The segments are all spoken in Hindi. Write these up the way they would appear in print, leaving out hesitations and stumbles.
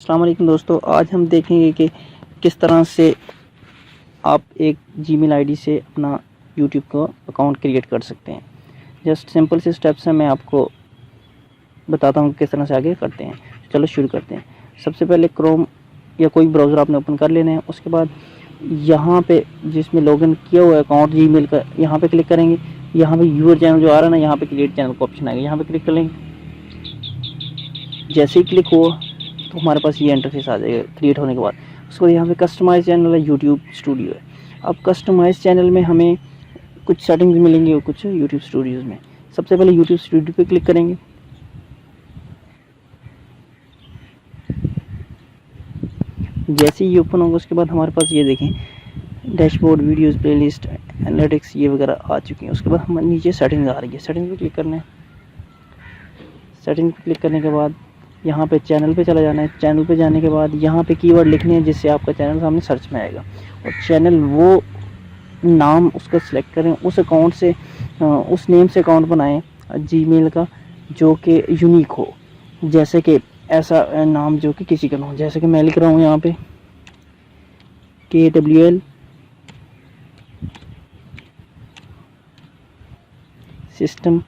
अस्सलाम वालेकुम दोस्तों, आज हम देखेंगे कि किस तरह से आप एक जीमेल आईडी से अपना यूट्यूब का अकाउंट क्रिएट कर सकते हैं। जस्ट सिंपल से स्टेप्स हैं, मैं आपको बताता हूँ किस तरह से आगे करते हैं। चलो शुरू करते हैं। सबसे पहले क्रोम या कोई ब्राउज़र आपने ओपन कर लेना है। उसके बाद यहाँ पे जिसमें लॉगिन किया हुआ है अकाउंट जीमेल का, यहाँ पे क्लिक करेंगे। यहाँ पे यूर चैनल जो आ रहा है ना, यहाँ पे क्रिएट चैनल का ऑप्शन आएगा, यहाँ पे क्लिक कर लेंगे। जैसे ही क्लिक हुआ तो हमारे पास ये इंटरफेस आ जाएगा क्रिएट होने के बाद। उसके बाद यहाँ पे कस्टमाइज चैनल है, यूट्यूब स्टूडियो है। अब कस्टमाइज चैनल में हमें कुछ सेटिंग्स मिलेंगी और कुछ यूट्यूब स्टूडियोज़ में। सबसे पहले यूट्यूब स्टूडियो पे क्लिक करेंगे। जैसे ही ओपन होगा उसके बाद हमारे पास ये देखें डैशबोर्ड, वीडियोज़, प्लेलिस्ट, एनालिटिक्स ये वगैरह आ चुकी हैं। उसके बाद हमारे नीचे सेटिंग्स आ रही है, सेटिंग्स पे क्लिक करना है। सेटिंग्स पे क्लिक करने के बाद यहाँ पे चैनल पे चला जाना है। चैनल पे जाने के बाद यहाँ पे कीवर्ड लिखने हैं जिससे आपका चैनल सामने सर्च में आएगा। और चैनल वो नाम उसका सिलेक्ट करें, उस अकाउंट से उस नेम से अकाउंट बनाएं जीमेल का जो कि यूनिक हो। जैसे कि ऐसा नाम जो कि किसी का ना हो, जैसे कि मैं लिख रहा हूँ यहाँ पे KWL सिस्टम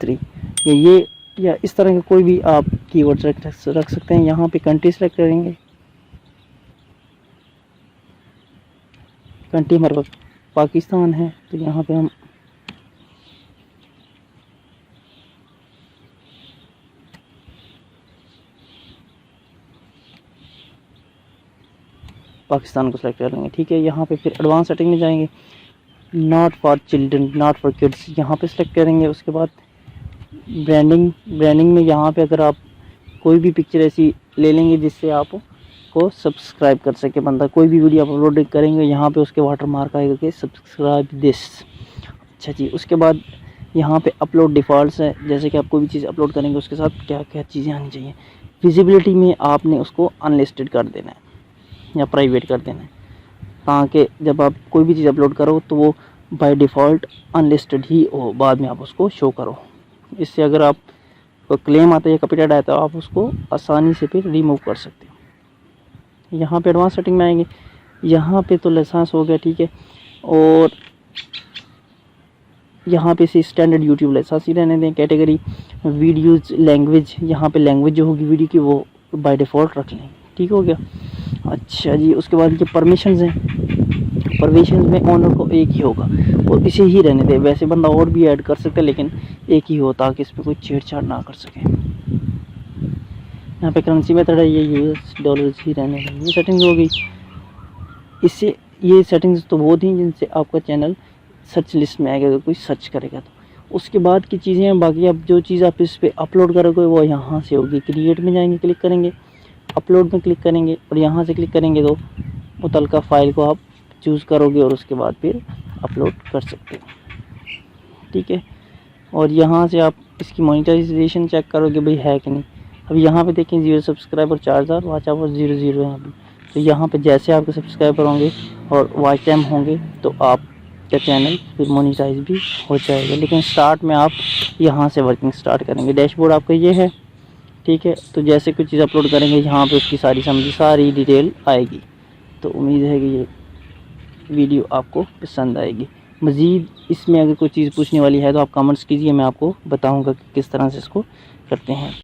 3 या इस तरह के कोई भी आप कीवर्ड्स रख सकते हैं। यहाँ पे कंट्री सेलेक्ट करेंगे। कंट्री हमारे पास पाकिस्तान है, तो यहाँ पे हम पाकिस्तान को सेलेक्ट कर लेंगे। ठीक है, यहाँ पे फिर एडवांस सेटिंग में जाएंगे। Not for children, not for kids यहाँ पे सेलेक्ट करेंगे। उसके बाद ब्रांडिंग में यहाँ पे अगर आप कोई भी पिक्चर ऐसी ले लेंगे जिससे आप को सब्सक्राइब कर सके बंदा, कोई भी वीडियो आप अपलोड करेंगे यहाँ पे उसके वाटर मार्क आएगा कि सब्सक्राइब दिस। अच्छा जी, उसके बाद यहाँ पे अपलोड डिफ़ॉल्ट्स है, जैसे कि आप कोई भी चीज़ अपलोड करेंगे उसके साथ क्या क्या चीज़ें आनी चाहिए। विजिबिलिटी में आपने उसको अनलिस्टेड कर देना है या प्राइवेट कर देना है, ताकि जब आप कोई भी चीज़ अपलोड करो तो वो बाय डिफ़ॉल्ट अनलिस्टेड ही हो, बाद में आप उसको शो करो। इससे अगर आप को क्लेम आता है या कॉपीराइट आता है तो आप उसको आसानी से फिर रिमूव कर सकते हो। यहाँ पे एडवांस सेटिंग में आएंगे। यहाँ पे तो लाइसेंस हो गया, ठीक है। और यहाँ पे से स्टैंडर्ड यूट्यूब लाइसेंस ही रहने दें। कैटेगरी वीडियोज़, लैंग्वेज, यहाँ पे लैंग्वेज जो होगी वीडियो की वो बाय डिफ़ॉल्ट रख लें। ठीक हो गया। अच्छा जी, उसके बाद ये परमिशंस हैं। परमिशंस में ओनर को एक ही होगा और इसे ही रहने दें। वैसे बंदा और भी ऐड कर सकता है लेकिन एक ही हो ताकि इस पर कोई छेड़छाड़ ना कर सके। यहाँ पे करेंसी मेथड है, ये $US ही रहने दें। ये सेटिंग्स हो गई। इससे ये सेटिंग्स तो वो थी जिनसे आपका चैनल सर्च लिस्ट में आएगा अगर कोई सर्च करेगा तो। उसके बाद की चीज़ें हैं बाकी। अब जो चीज़ आप इस पर अपलोड करोगे वो यहाँ से होगी। क्रिएट में जाएंगे, क्लिक करेंगे, अपलोड में क्लिक करेंगे और यहाँ से क्लिक करेंगे तो मुतलका फ़ाइल को आप चूज़ करोगे और उसके बाद फिर अपलोड कर सकते हो। ठीक है, और यहाँ से आप इसकी मोनेटाइजेशन चेक करोगे भाई है कि नहीं। अब यहाँ पे देखें 0 सब्सक्राइबर 4000, वॉच आवर 00 यहाँ पे। तो यहाँ पे जैसे आपके सब्सक्राइबर होंगे और वॉच टाइम होंगे तो आपका चैनल फिर मोनेटाइज भी हो जाएगा। लेकिन स्टार्ट में आप यहाँ से वर्किंग स्टार्ट करेंगे। डैशबोर्ड आपका ये है, ठीक है। तो जैसे कुछ चीज़ अपलोड करेंगे यहाँ पे उसकी सारी डिटेल आएगी। तो उम्मीद है कि ये वीडियो आपको पसंद आएगी। मज़ीद इसमें अगर कोई चीज़ पूछने वाली है तो आप कमेंट्स कीजिए, मैं आपको बताऊंगा कि किस तरह से इसको करते हैं।